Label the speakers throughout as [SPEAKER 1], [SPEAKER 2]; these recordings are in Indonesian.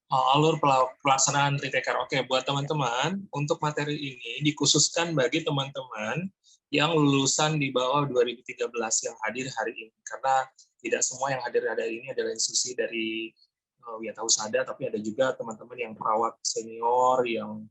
[SPEAKER 1] Alur pelaksanaan retake. Oke, buat teman-teman, untuk materi ini dikhususkan bagi teman-teman yang lulusan di bawah 2013 yang hadir hari ini. Karena tidak semua yang hadir hari ini adalah institusi dari Wirausaha, tapi ada juga teman-teman yang perawat senior yang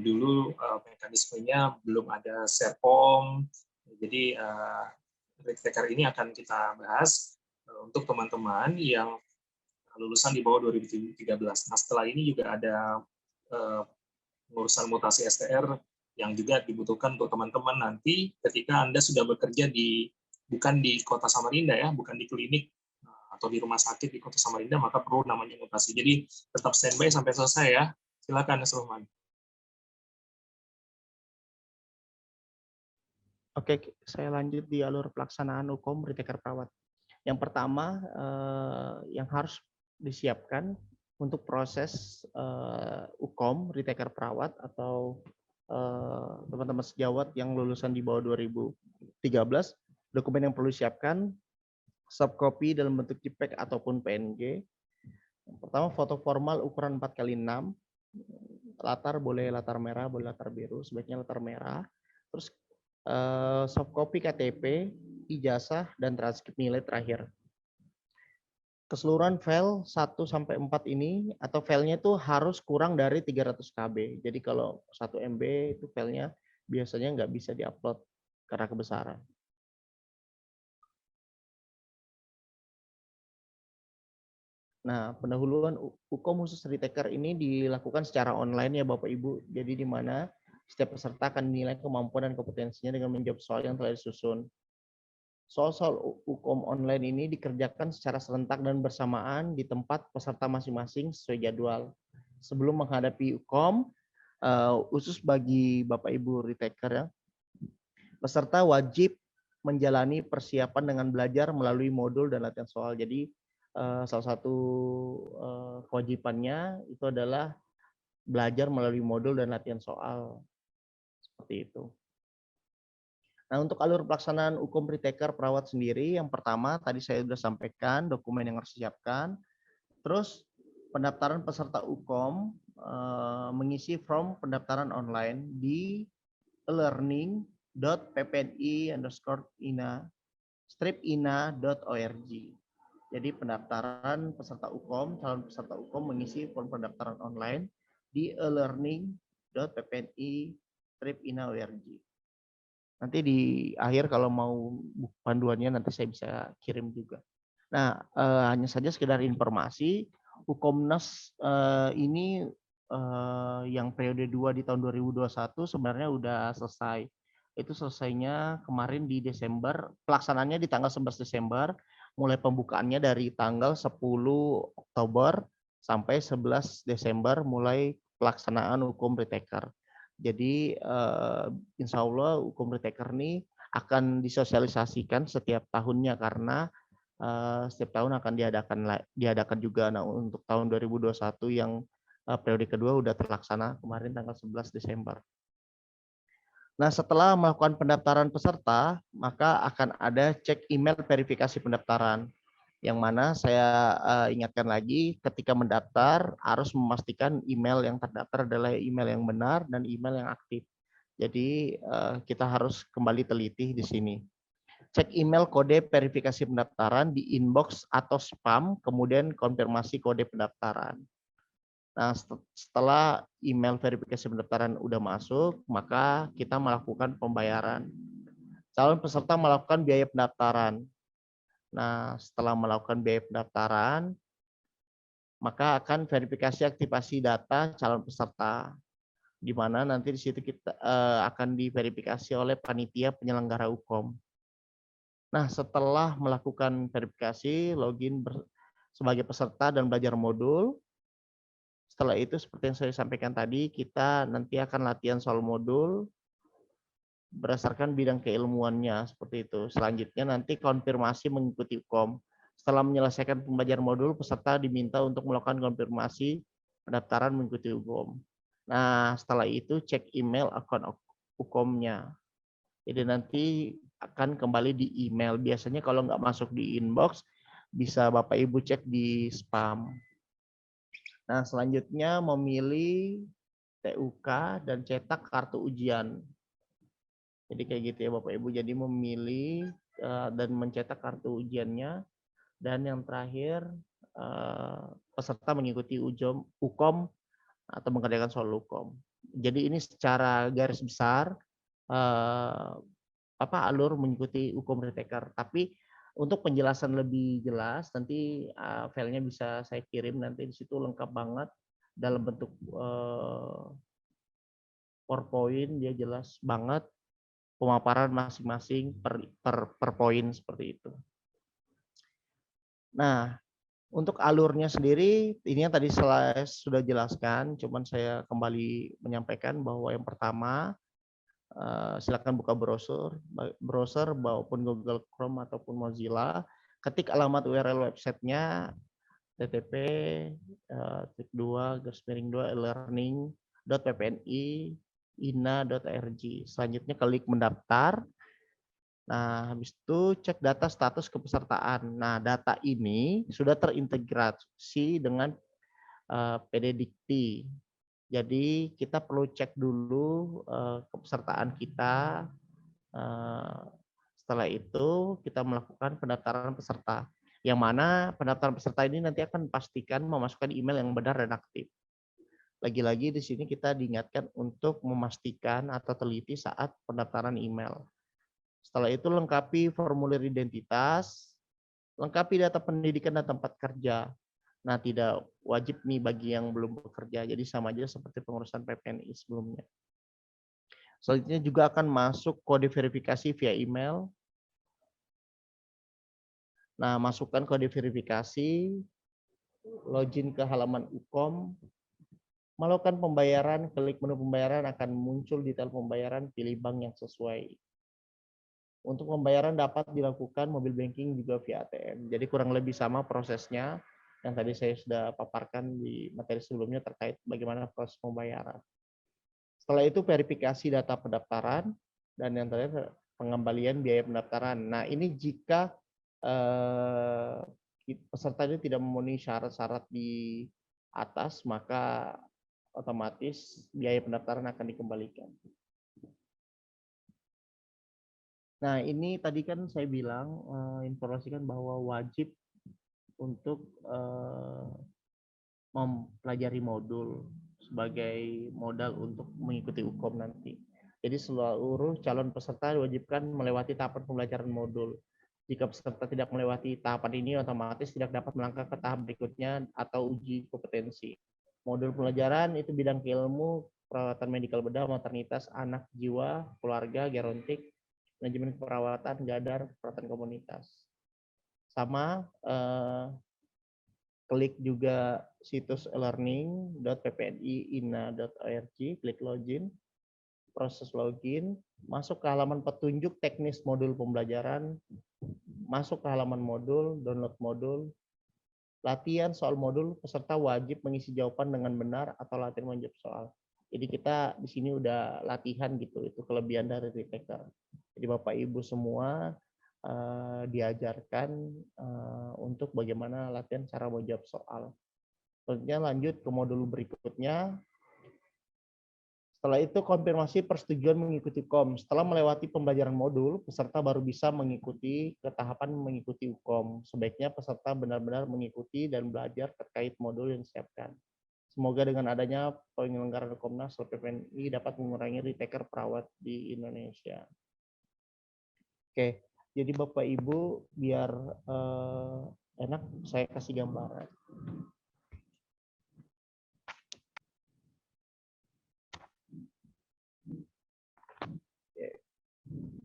[SPEAKER 1] dulu mekanismenya belum ada Serpom. Jadi retake ini akan kita bahas untuk teman-teman yang lulusan di bawah 2013. Nah, setelah ini juga ada urusan mutasi STR yang juga dibutuhkan untuk teman-teman nanti ketika Anda sudah bekerja bukan di Kota Samarinda ya, bukan di klinik atau di rumah sakit di Kota Samarinda, maka perlu namanya mutasi. Jadi tetap standby sampai selesai ya. Silakan, Mas Rohman.
[SPEAKER 2] Oke, saya lanjut di alur pelaksanaan hukum retake perawat. Yang pertama yang harus disiapkan untuk proses UKOM retake perawat atau teman-teman sejawat yang lulusan di bawah 2013, dokumen yang perlu disiapkan soft copy dalam bentuk JPEG ataupun PNG. Yang pertama, foto formal ukuran 4x6, latar boleh latar merah, boleh latar biru, sebaiknya latar merah. Terus soft copy KTP, ijazah, dan transkrip nilai terakhir. Keseluruhan file 1-4 ini atau filenya itu harus kurang dari 300 KB. Jadi kalau 1 MB itu filenya biasanya nggak bisa diupload karena kebesaran. Nah, pendahuluan UKOM khusus retaker ini dilakukan secara online ya Bapak Ibu. Jadi di mana setiap peserta akan dinilai kemampuan dan kompetensinya dengan menjawab soal yang telah disusun. Soal-soal UKOM online ini dikerjakan secara serentak dan bersamaan di tempat peserta masing-masing sesuai jadwal. Sebelum menghadapi UKOM, khusus bagi Bapak Ibu retaker ya, peserta wajib menjalani persiapan dengan belajar melalui modul dan latihan soal. Jadi salah satu kewajibannya itu adalah belajar melalui modul dan latihan soal. Seperti itu. Nah, untuk alur pelaksanaan hukum retaker perawat sendiri, yang pertama tadi saya sudah sampaikan dokumen yang harus disiapkan. Terus pendaftaran peserta UKOM mengisi form pendaftaran online di learning.ppni_ina-ina.org. Jadi pendaftaran peserta UKOM, calon peserta UKOM mengisi form pendaftaran online di learning.ppni_ina.org. Nanti di akhir kalau mau panduannya nanti saya bisa kirim juga. Nah, hanya saja sekedar informasi, Hukomnas ini yang periode 2 di tahun 2021 sebenarnya udah selesai. Itu selesainya kemarin di Desember, pelaksanaannya di tanggal 11 Desember, mulai pembukaannya dari tanggal 10 Oktober sampai 11 Desember mulai pelaksanaan hukum retaker. Jadi insya Allah hukum retaker ini akan disosialisasikan setiap tahunnya karena setiap tahun akan diadakan juga. Nah, untuk tahun 2021 yang periode kedua udah terlaksana kemarin tanggal 11 Desember. Nah, setelah melakukan pendaftaran peserta, maka akan ada cek email verifikasi pendaftaran. Yang mana saya ingatkan lagi, ketika mendaftar harus memastikan email yang terdaftar adalah email yang benar dan email yang aktif. Jadi kita harus kembali teliti di sini. Cek email kode verifikasi pendaftaran di inbox atau spam, kemudian konfirmasi kode pendaftaran. Nah, setelah email verifikasi pendaftaran udah masuk, maka kita melakukan pembayaran. Calon peserta melakukan biaya pendaftaran. Nah, setelah melakukan biaya pendaftaran, maka akan verifikasi aktivasi data calon peserta, di mana nanti di situ kita akan diverifikasi oleh panitia penyelenggara UKOM. Nah, setelah melakukan verifikasi, login sebagai peserta dan belajar modul, setelah itu seperti yang saya sampaikan tadi, kita nanti akan latihan soal modul berdasarkan bidang keilmuannya seperti itu. Selanjutnya nanti konfirmasi mengikuti UKOM. Setelah menyelesaikan pembelajaran modul, peserta diminta untuk melakukan konfirmasi pendaftaran mengikuti UKOM. Nah, setelah itu cek email akun UKOM-nya. Jadi nanti akan kembali di email. Biasanya kalau nggak masuk di inbox, bisa Bapak Ibu cek di spam. Nah, selanjutnya memilih TUK dan cetak kartu ujian. Jadi kayak gitu ya Bapak Ibu. Jadi memilih dan mencetak kartu ujiannya. Dan yang terakhir peserta mengikuti UKOM atau mengerjakan soal UKOM. Jadi ini secara garis besar alur mengikuti UKOM Retaker. Tapi untuk penjelasan lebih jelas nanti filenya bisa saya kirim, nanti di situ lengkap banget dalam bentuk PowerPoint, dia jelas banget pemaparan masing-masing per poin seperti itu. Nah, untuk alurnya sendiri, ini yang tadi saya sudah jelaskan, cuman saya kembali menyampaikan bahwa yang pertama, silakan buka browser maupun Google Chrome ataupun Mozilla, ketik alamat URL websitenya ttp://learning.ppni.ina.rg. Selanjutnya klik mendaftar. Nah, habis itu cek data status kepesertaan. Nah, data ini sudah terintegrasi dengan PDDikti. Jadi kita perlu cek dulu kepesertaan kita. Setelah itu kita melakukan pendaftaran peserta. Yang mana pendaftaran peserta ini nanti akan pastikan memasukkan email yang benar dan aktif. Lagi-lagi di sini kita diingatkan untuk memastikan atau teliti saat pendaftaran email. Setelah itu lengkapi formulir identitas, lengkapi data pendidikan dan tempat kerja. Nah, tidak wajib nih bagi yang belum bekerja, jadi sama aja seperti pengurusan PPNI sebelumnya. Selanjutnya juga akan masuk kode verifikasi via email. Nah, masukkan kode verifikasi, login ke halaman UKOM, melakukan pembayaran, klik menu pembayaran akan muncul detail pembayaran, pilih bank yang sesuai. Untuk pembayaran dapat dilakukan mobil banking juga via ATM. Jadi kurang lebih sama prosesnya yang tadi saya sudah paparkan di materi sebelumnya terkait bagaimana proses pembayaran. Setelah itu verifikasi data pendaftaran dan yang terakhir pengembalian biaya pendaftaran. Nah, ini jika peserta ini tidak memenuhi syarat-syarat di atas, maka otomatis biaya pendaftaran akan dikembalikan. Nah, ini tadi kan saya bilang informasikan bahwa wajib untuk mempelajari modul sebagai modal untuk mengikuti UKOM nanti. Jadi seluruh calon peserta diwajibkan melewati tahapan pembelajaran modul. Jika peserta tidak melewati tahapan ini, otomatis tidak dapat melangkah ke tahap berikutnya atau uji kompetensi. Modul pembelajaran itu bidang keilmu, perawatan medikal bedah, maternitas, anak, jiwa, keluarga, gerontik, manajemen keperawatan, gadar, perawatan komunitas. Sama, klik juga situs learning.ppni.ina.org, klik login, proses login, masuk ke halaman petunjuk teknis modul pembelajaran, masuk ke halaman modul, download modul, latihan soal modul, peserta wajib mengisi jawaban dengan benar atau latihan menjawab soal. Jadi kita di sini udah latihan gitu, itu kelebihan dari Retaker. Jadi Bapak Ibu semua diajarkan untuk bagaimana latihan cara menjawab soal. Selanjutnya lanjut ke modul berikutnya. Setelah itu konfirmasi persetujuan mengikuti UKOM. Setelah melewati pembelajaran modul, peserta baru bisa mengikuti ke tahapan mengikuti UKOM. Sebaiknya peserta benar-benar mengikuti dan belajar terkait modul yang disiapkan. Semoga dengan adanya penyelenggaraan Komnas PPNI dapat mengurangi retaker perawat di Indonesia. Oke, jadi Bapak Ibu biar enak saya kasih gambaran.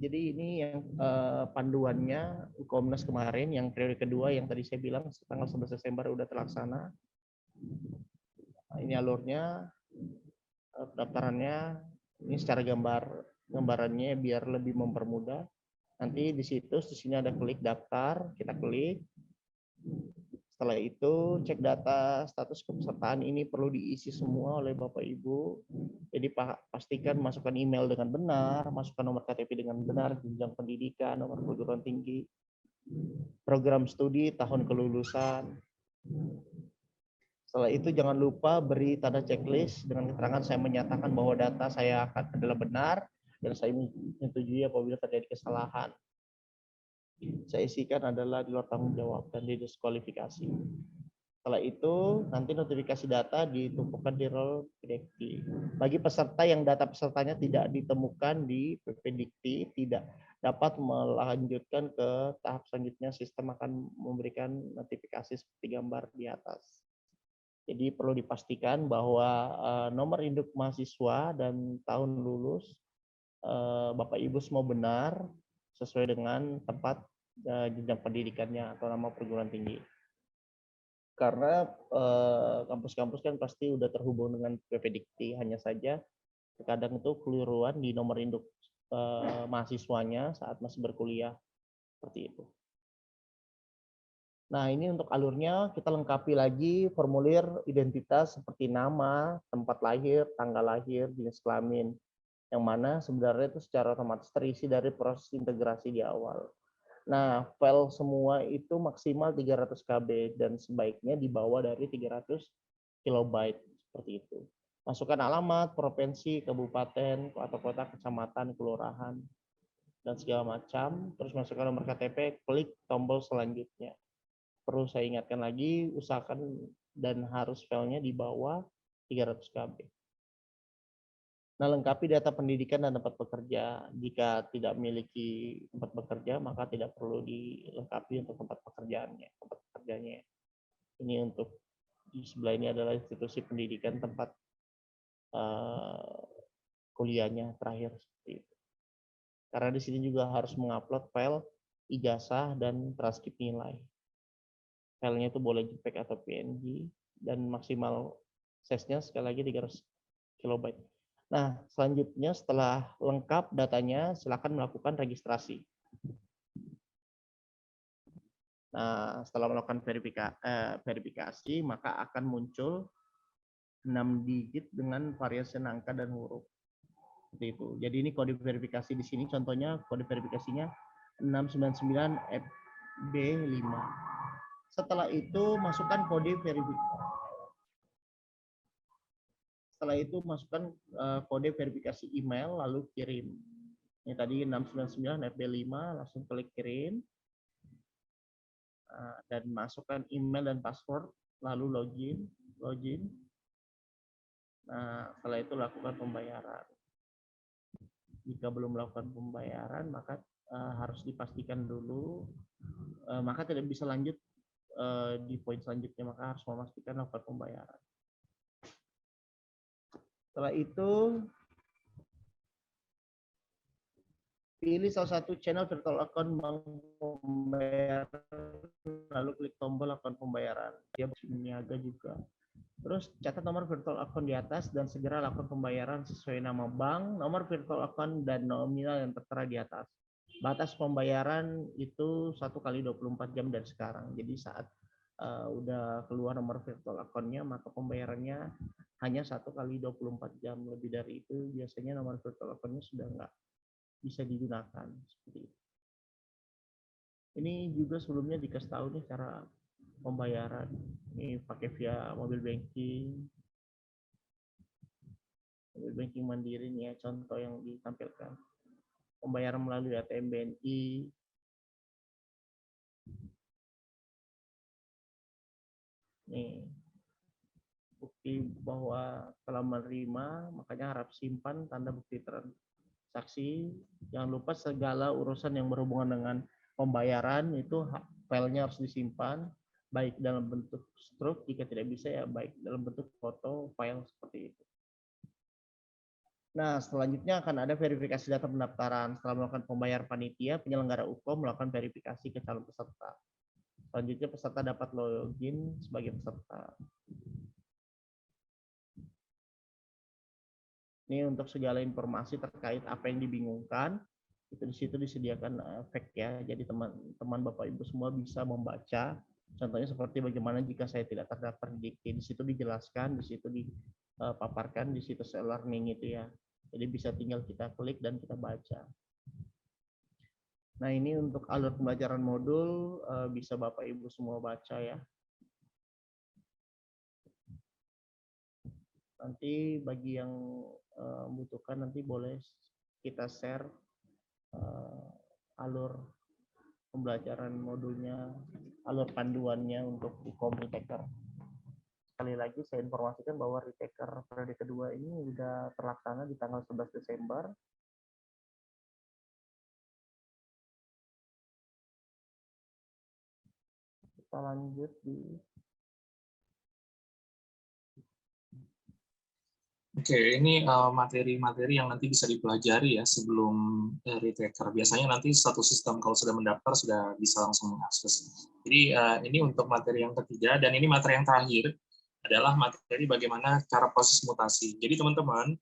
[SPEAKER 2] Jadi ini yang panduannya Komnas kemarin yang periode kedua yang tadi saya bilang tanggal 11 Desember udah terlaksana. Nah, ini alurnya, pendaftarannya, ini secara gambarannya biar lebih mempermudah. Nanti di situs di sini ada klik daftar, kita klik. Setelah itu cek data status kepesertaan, ini perlu diisi semua oleh Bapak Ibu. Jadi pastikan masukkan email dengan benar, masukkan nomor KTP dengan benar, jenjang pendidikan, nomor perguruan tinggi, program studi, tahun kelulusan. Setelah itu jangan lupa beri tanda checklist dengan keterangan saya menyatakan bahwa data saya adalah benar dan saya menyetujui apabila terjadi kesalahan. Saya isikan adalah di luar tanggung jawab dan didiskualifikasi. Setelah itu, nanti notifikasi data ditumpukan di role PPDikti. Bagi peserta yang data pesertanya tidak ditemukan di PPDikti, tidak dapat melanjutkan ke tahap selanjutnya, sistem akan memberikan notifikasi seperti gambar di atas. Jadi perlu dipastikan bahwa nomor induk mahasiswa dan tahun lulus Bapak Ibu semua benar sesuai dengan tempat jenjang pendidikannya atau nama perguruan tinggi. Karena kampus-kampus kan pasti udah terhubung dengan PPDikti, hanya saja terkadang itu keliruan di nomor induk mahasiswanya saat masih berkuliah seperti itu. Nah, ini untuk alurnya kita lengkapi lagi formulir identitas seperti nama, tempat lahir, tanggal lahir, jenis kelamin, yang mana sebenarnya itu secara otomatis terisi dari proses integrasi di awal. Nah, file semua itu maksimal 300 KB dan sebaiknya dibawa dari 300 kilobyte seperti itu. Masukkan alamat, provinsi, kabupaten, atau kota, kecamatan, kelurahan, dan segala macam. Terus masukkan nomor KTP, klik tombol selanjutnya. Perlu saya ingatkan lagi, usahakan dan harus filenya di bawah 300 KB. Nah, lengkapi data pendidikan dan tempat bekerja. Jika tidak memiliki tempat bekerja, maka tidak perlu dilengkapi untuk tempat pekerjaannya. Ini untuk di sebelah ini adalah institusi pendidikan tempat kuliahnya terakhir seperti itu. Karena di sini juga harus mengupload file ijazah dan transkrip nilai. Filenya itu boleh JPEG atau PNG dan maksimal size-nya sekali lagi 300 kilobyte. Nah, selanjutnya setelah lengkap datanya, silakan melakukan registrasi. Nah, setelah melakukan verifikasi, maka akan muncul 6 digit dengan variasi angka dan huruf. Seperti itu. Jadi ini kode verifikasi di sini, contohnya kode verifikasinya 699FB5. Setelah itu, masukkan kode verifikasi. Setelah itu masukkan kode verifikasi email lalu kirim. Ini tadi 699 FB5 langsung klik kirim dan masukkan email dan password lalu login. Nah, setelah itu lakukan pembayaran. Jika belum melakukan pembayaran maka harus dipastikan dulu maka tidak bisa lanjut di poin selanjutnya, maka harus memastikan lakukan pembayaran. Setelah itu, pilih salah satu channel virtual account bank pembayaran, lalu klik tombol lakukan pembayaran. Dia berniaga juga. Terus catat nomor virtual account di atas dan segera lakukan pembayaran sesuai nama bank, nomor virtual account, dan nominal yang tertera di atas. Batas pembayaran itu 1 kali 24 jam dari sekarang. Jadi saat udah keluar nomor virtual account-nya, maka pembayarannya hanya 1 kali 24 jam. Lebih dari itu biasanya nomor virtual account-nya sudah nggak bisa digunakan. Seperti itu. Ini juga sebelumnya dikasih tahu nih cara pembayaran. Ini pakai via mobile banking. Mobile banking mandiri nih ya, contoh yang ditampilkan. Pembayaran melalui ATM BNI. Nih, bukti bahwa telah menerima, makanya harap simpan tanda bukti transaksi. Jangan lupa segala urusan yang berhubungan dengan pembayaran itu filenya harus disimpan, baik dalam bentuk struk, jika tidak bisa ya baik dalam bentuk foto, file seperti itu. Nah, selanjutnya akan ada verifikasi data pendaftaran. Setelah melakukan pembayaran panitia, penyelenggara UKOM melakukan verifikasi ke calon peserta. Selanjutnya peserta dapat login sebagai peserta. Ini untuk segala informasi terkait apa yang dibingungkan, itu di situ disediakan efek ya. Jadi teman-teman Bapak Ibu semua bisa membaca. Contohnya seperti bagaimana jika saya tidak terdaftar di Dikti, di situ dijelaskan, di situ dipaparkan, di situ e-learning itu ya. Jadi bisa tinggal kita klik dan kita baca. Nah, ini untuk alur pembelajaran modul bisa Bapak Ibu semua baca ya. Nanti bagi yang membutuhkan nanti boleh kita share alur pembelajaran modulnya, alur panduannya untuk Ukom Retaker. Sekali lagi saya informasikan bahwa Retaker periode kedua ini sudah terlaksana di tanggal 11 Desember. Kita lanjut di
[SPEAKER 1] Oke, ini materi-materi yang nanti bisa dipelajari ya sebelum retaker. Biasanya nanti satu sistem kalau sudah mendaftar sudah bisa langsung mengakses. Jadi ini untuk materi yang ketiga, dan ini materi yang terakhir adalah materi bagaimana cara proses mutasi. Jadi teman-teman,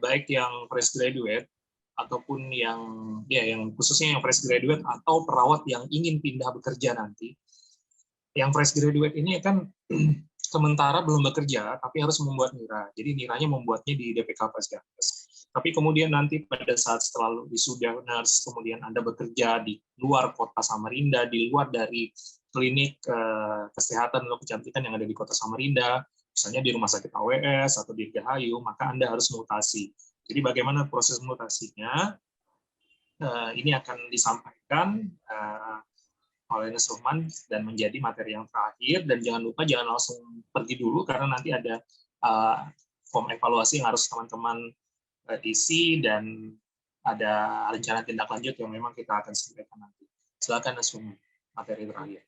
[SPEAKER 1] baik yang fresh graduate ataupun yang khususnya yang fresh graduate atau perawat yang ingin pindah bekerja nanti, yang fresh graduate ini kan sementara belum bekerja, tapi harus membuat nira. Jadi niranya membuatnya di DPK Fasgankes. Tapi kemudian nanti pada saat setelah wisuda nurse, kemudian Anda bekerja di luar kota Samarinda, di luar dari klinik kesehatan atau kecantikan yang ada di kota Samarinda, misalnya di Rumah Sakit AWS atau di Dirgahayu, maka Anda harus mutasi. Jadi bagaimana proses mutasinya? Ini akan disampaikan oleh Nusroman dan menjadi materi yang terakhir. Dan jangan lupa jangan langsung pergi dulu karena nanti ada form evaluasi yang harus teman-teman isi dan ada rencana tindak lanjut yang memang kita akan sampaikan nanti. Silakan Nusroman, materi terakhir.